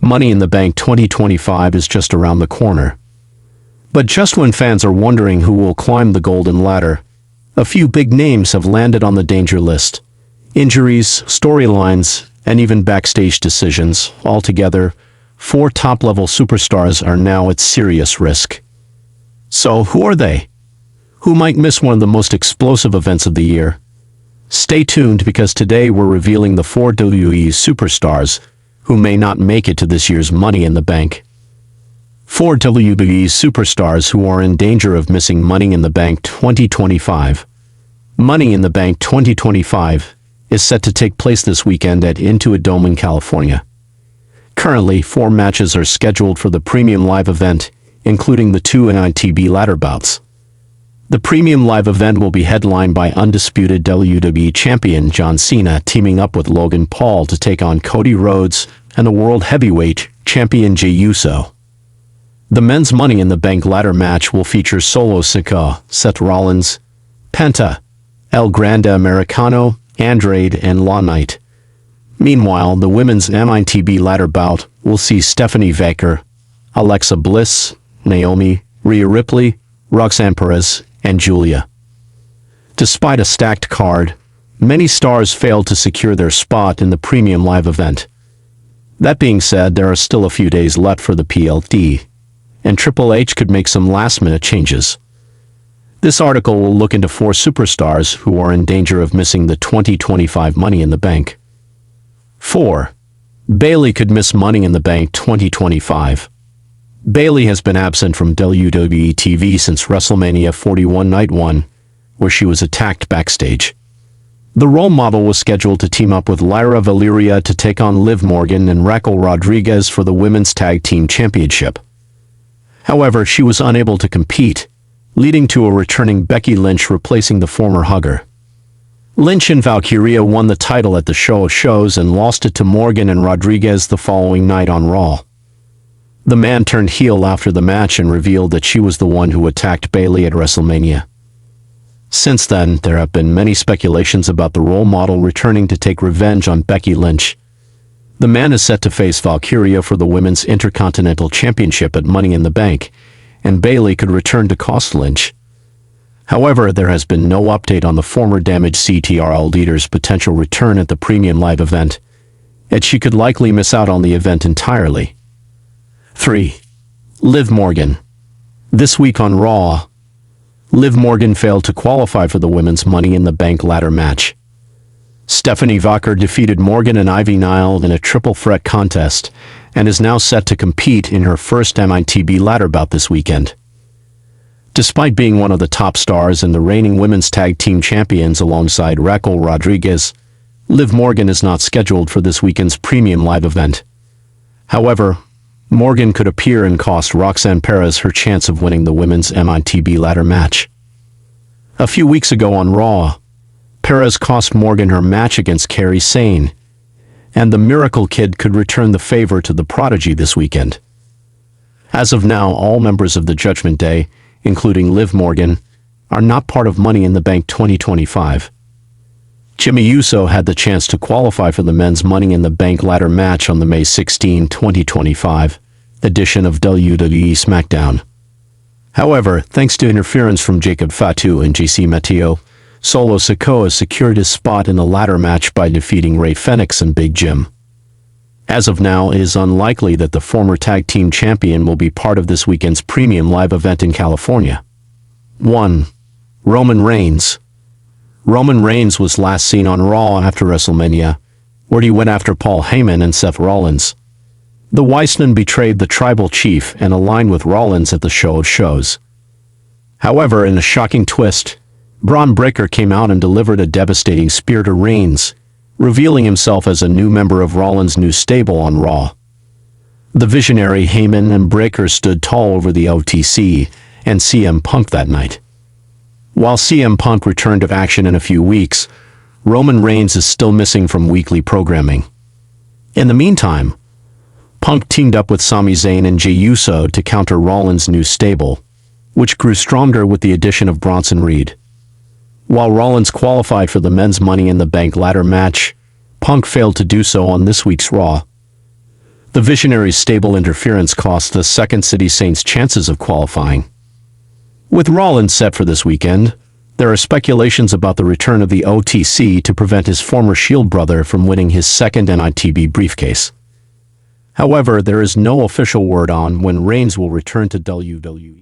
Money in the Bank 2025 is just around the corner. But just when fans are wondering who will climb the golden ladder, a few big names have landed on the danger list. Injuries, storylines, and even backstage decisions, altogether, 4 top-level superstars are now at serious risk. So who are they? Who might miss one of the most explosive events of the year? Stay tuned, because today we're revealing the 4 WWE Superstars who may not make it to this year's Money in the Bank. 4 WWE Superstars who are in danger of missing Money in the Bank 2025. Money in the Bank 2025 is set to take place this weekend at Intuit Dome in California. Currently, 4 matches are scheduled for the premium live event, including the 2 MITB ladder bouts. The premium live event will be headlined by undisputed WWE Champion John Cena teaming up with Logan Paul to take on Cody Rhodes and the World Heavyweight Champion Jey Uso. The men's Money in the Bank ladder match will feature Solo Sikoa, Seth Rollins, Penta, El Grande Americano, Andrade, and Law Knight. Meanwhile, the women's MITB ladder bout will see Stephanie Vaquer, Alexa Bliss, Naomi, Rhea Ripley, Roxanne Perez, and Julia. Despite a stacked card, many stars failed to secure their spot in the premium live event. That being said, there are still a few days left for the PLD, and Triple H could make some last-minute changes. This article will look into 4 superstars who are in danger of missing the 2025 Money in the Bank. 4. Bayley could miss Money in the Bank 2025. Bayley has been absent from WWE TV since WrestleMania 41 Night 1, where she was attacked backstage. The role model was scheduled to team up with Lyra Valeria to take on Liv Morgan and Raquel Rodriguez for the Women's Tag Team Championship. However, she was unable to compete, leading to a returning Becky Lynch replacing the former Hugger. Lynch and Valkyria won the title at the Show of Shows and lost it to Morgan and Rodriguez the following night on Raw. The man turned heel after the match and revealed that she was the one who attacked Bayley at WrestleMania. Since then, there have been many speculations about the role model returning to take revenge on Becky Lynch. The man is set to face Valkyria for the Women's Intercontinental Championship at Money in the Bank, and Bayley could return to cost Lynch. However, there has been no update on the former Damage CTRL leader's potential return at the premium live event, and she could likely miss out on the event entirely. 3. Liv Morgan. This week on Raw, Liv Morgan failed to qualify for the women's Money in the Bank ladder match. Stephanie Vaquer defeated Morgan and Ivy Nile in a triple threat contest and is now set to compete in her first MITB ladder bout this weekend. Despite being one of the top stars and the reigning women's tag team champions alongside Raquel Rodriguez, Liv Morgan is not scheduled for this weekend's premium live event. However, Morgan could appear and cost Roxanne Perez her chance of winning the women's MITB ladder match. A few weeks ago on Raw, Perez cost Morgan her match against Kairi Sane, and the Miracle Kid could return the favor to the Prodigy this weekend. As of now, all members of the Judgment Day, including Liv Morgan, are not part of Money in the Bank 2025. Jimmy Uso had the chance to qualify for the men's Money in the Bank ladder match on the May 16, 2025 edition of WWE SmackDown. However, thanks to interference from Jacob Fatu and JC Mateo, Solo Sikoa secured his spot in the ladder match by defeating Rey Fenix and Big Jim. As of now, it is unlikely that the former tag team champion will be part of this weekend's premium live event in California. 1. Roman Reigns. Roman Reigns was last seen on Raw after WrestleMania, where he went after Paul Heyman and Seth Rollins. The Weissman betrayed the tribal chief and aligned with Rollins at the Show of Shows. However, in a shocking twist, Braun Breaker came out and delivered a devastating spear to Reigns, revealing himself as a new member of Rollins' new stable on Raw. The visionary Heyman and Breaker stood tall over the OTC and CM Punk that night. While CM Punk returned to action in a few weeks, Roman Reigns is still missing from weekly programming. In the meantime, Punk teamed up with Sami Zayn and Jey Uso to counter Rollins' new stable, which grew stronger with the addition of Bronson Reed. While Rollins qualified for the men's Money in the Bank ladder match, Punk failed to do so on this week's Raw. The Visionaries' stable interference cost the Second City Saints chances of qualifying. With Rollins set for this weekend, there are speculations about the return of the OTC to prevent his former Shield brother from winning his second MITB briefcase. However, there is no official word on when Reigns will return to WWE.